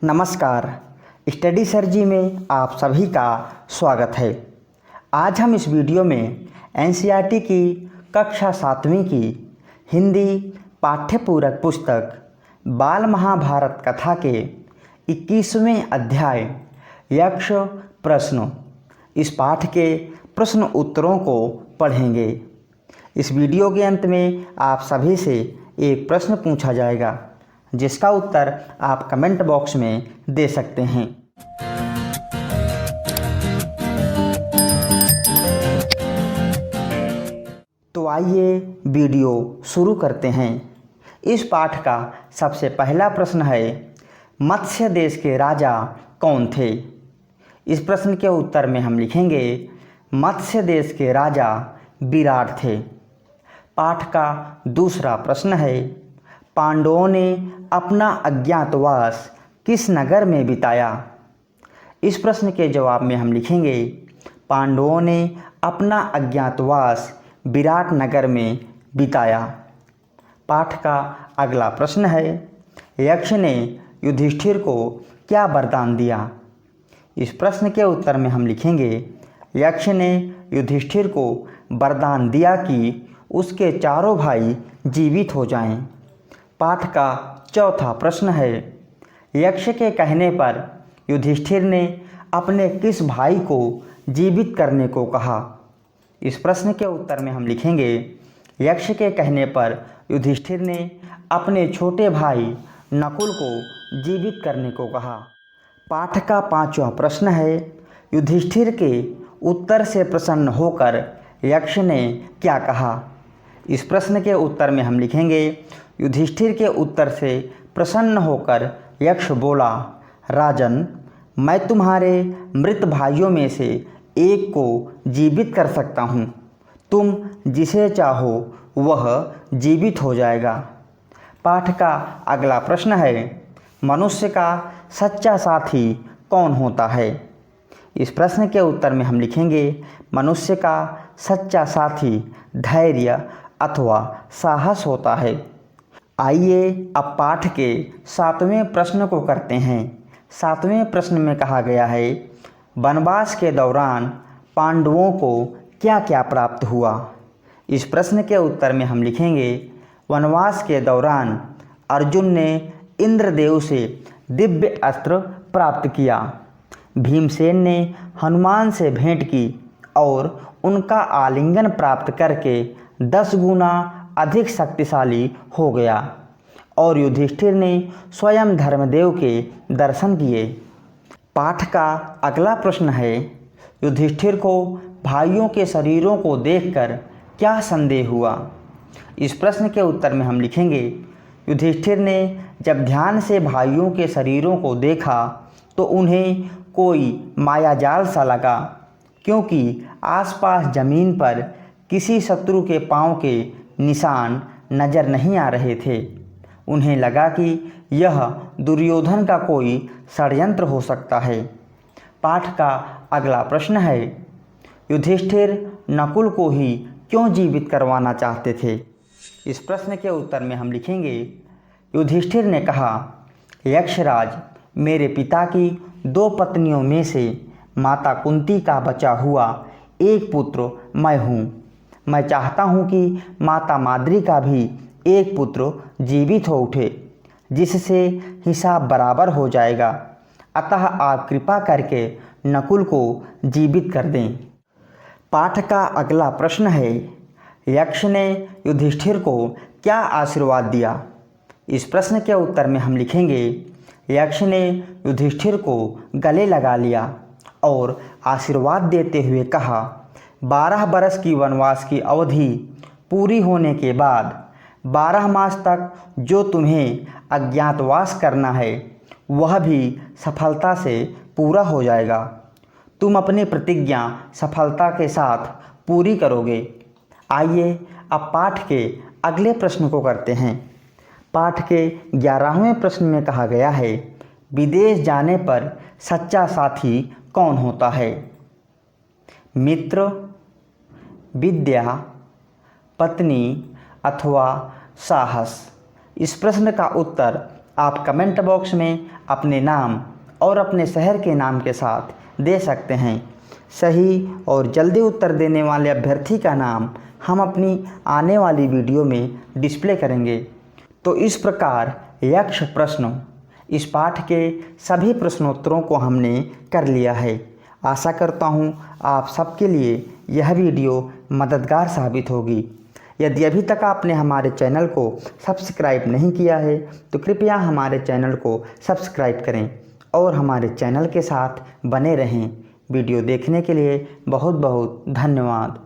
नमस्कार, स्टडी सरजी में आप सभी का स्वागत है। आज हम इस वीडियो में एनसीईआरटी की कक्षा 7वीं की हिंदी पाठ्यपूरक पुस्तक बाल महाभारत कथा के 21वें अध्याय यक्ष प्रश्न इस पाठ के प्रश्न उत्तरों को पढ़ेंगे। इस वीडियो के अंत में आप सभी से एक प्रश्न पूछा जाएगा जिसका उत्तर आप कमेंट बॉक्स में दे सकते हैं। तो आइए वीडियो शुरू करते हैं। इस पाठ का सबसे पहला प्रश्न है, मत्स्य देश के राजा कौन थे? इस प्रश्न के उत्तर में हम लिखेंगे, मत्स्य देश के राजा विराट थे। पाठ का दूसरा प्रश्न है, पांडवों ने अपना अज्ञातवास किस नगर में बिताया? इस प्रश्न के जवाब में हम लिखेंगे, पांडवों ने अपना अज्ञातवास विराट नगर में बिताया। पाठ का अगला प्रश्न है, यक्ष ने युधिष्ठिर को क्या वरदान दिया? इस प्रश्न के उत्तर में हम लिखेंगे, यक्ष ने युधिष्ठिर को वरदान दिया कि उसके चारों भाई जीवित हो जाएं। पाठ का चौथा प्रश्न है, यक्ष के कहने पर युधिष्ठिर ने अपने किस भाई को जीवित करने को कहा? इस प्रश्न के उत्तर में हम लिखेंगे, यक्ष के कहने पर युधिष्ठिर ने अपने छोटे भाई नकुल को जीवित करने को कहा। पाठ का पांचवा प्रश्न है, युधिष्ठिर के उत्तर से प्रसन्न होकर यक्ष ने क्या कहा? इस प्रश्न के उत्तर में हम लिखेंगे, युधिष्ठिर के उत्तर से प्रसन्न होकर यक्ष बोला, राजन, मैं तुम्हारे मृत भाइयों में से एक को जीवित कर सकता हूँ। तुम जिसे चाहो वह जीवित हो जाएगा। पाठ का अगला प्रश्न है, मनुष्य का सच्चा साथी कौन होता है? इस प्रश्न के उत्तर में हम लिखेंगे, मनुष्य का सच्चा साथी धैर्य अथवा साहस होता है। आइए अब पाठ के 7वें प्रश्न को करते हैं। 7वें प्रश्न में कहा गया है, वनवास के दौरान पांडवों को क्या क्या प्राप्त हुआ? इस प्रश्न के उत्तर में हम लिखेंगे, वनवास के दौरान अर्जुन ने इंद्रदेव से दिव्य अस्त्र प्राप्त किया, भीमसेन ने हनुमान से भेंट की और उनका आलिंगन प्राप्त करके 10 गुना अधिक शक्तिशाली हो गया, और युधिष्ठिर ने स्वयं धर्मदेव के दर्शन किए। पाठ का अगला प्रश्न है, युधिष्ठिर को भाइयों के शरीरों को देखकर क्या संदेह हुआ? इस प्रश्न के उत्तर में हम लिखेंगे, युधिष्ठिर ने जब ध्यान से भाइयों के शरीरों को देखा तो उन्हें कोई मायाजाल सा लगा, क्योंकि आसपास जमीन पर किसी शत्रु के पांव के निशान नजर नहीं आ रहे थे। उन्हें लगा कि यह दुर्योधन का कोई षड्यंत्र हो सकता है। पाठ का अगला प्रश्न है, युधिष्ठिर नकुल को ही क्यों जीवित करवाना चाहते थे? इस प्रश्न के उत्तर में हम लिखेंगे, युधिष्ठिर ने कहा, यक्षराज, मेरे पिता की 2 पत्नियों में से माता कुंती का बचा हुआ एक पुत्र मैं हूँ। मैं चाहता हूँ कि माता माद्री का भी एक पुत्र जीवित हो उठे, जिससे हिसाब बराबर हो जाएगा। अतः आप कृपा करके नकुल को जीवित कर दें। पाठ का अगला प्रश्न है, यक्ष ने युधिष्ठिर को क्या आशीर्वाद दिया? इस प्रश्न के उत्तर में हम लिखेंगे, यक्ष ने युधिष्ठिर को गले लगा लिया और आशीर्वाद देते हुए कहा, 12 बरस की वनवास की अवधि पूरी होने के बाद 12 मास तक जो तुम्हें अज्ञातवास करना है वह भी सफलता से पूरा हो जाएगा। तुम अपनी प्रतिज्ञा सफलता के साथ पूरी करोगे। आइए अब पाठ के अगले प्रश्न को करते हैं। पाठ के 11वें प्रश्न में कहा गया है, विदेश जाने पर सच्चा साथी कौन होता है? मित्र, विद्या, पत्नी अथवा साहस? इस प्रश्न का उत्तर आप कमेंट बॉक्स में अपने नाम और अपने शहर के नाम के साथ दे सकते हैं। सही और जल्दी उत्तर देने वाले अभ्यर्थी का नाम हम अपनी आने वाली वीडियो में डिस्प्ले करेंगे। तो इस प्रकार यक्ष प्रश्न, इस पाठ के सभी प्रश्नोत्तरों को हमने कर लिया है। आशा करता हूँ आप सबके लिए यह वीडियो मददगार साबित होगी। यदि अभी तक आपने हमारे चैनल को सब्सक्राइब नहीं किया है तो कृपया हमारे चैनल को सब्सक्राइब करें और हमारे चैनल के साथ बने रहें। वीडियो देखने के लिए बहुत बहुत धन्यवाद।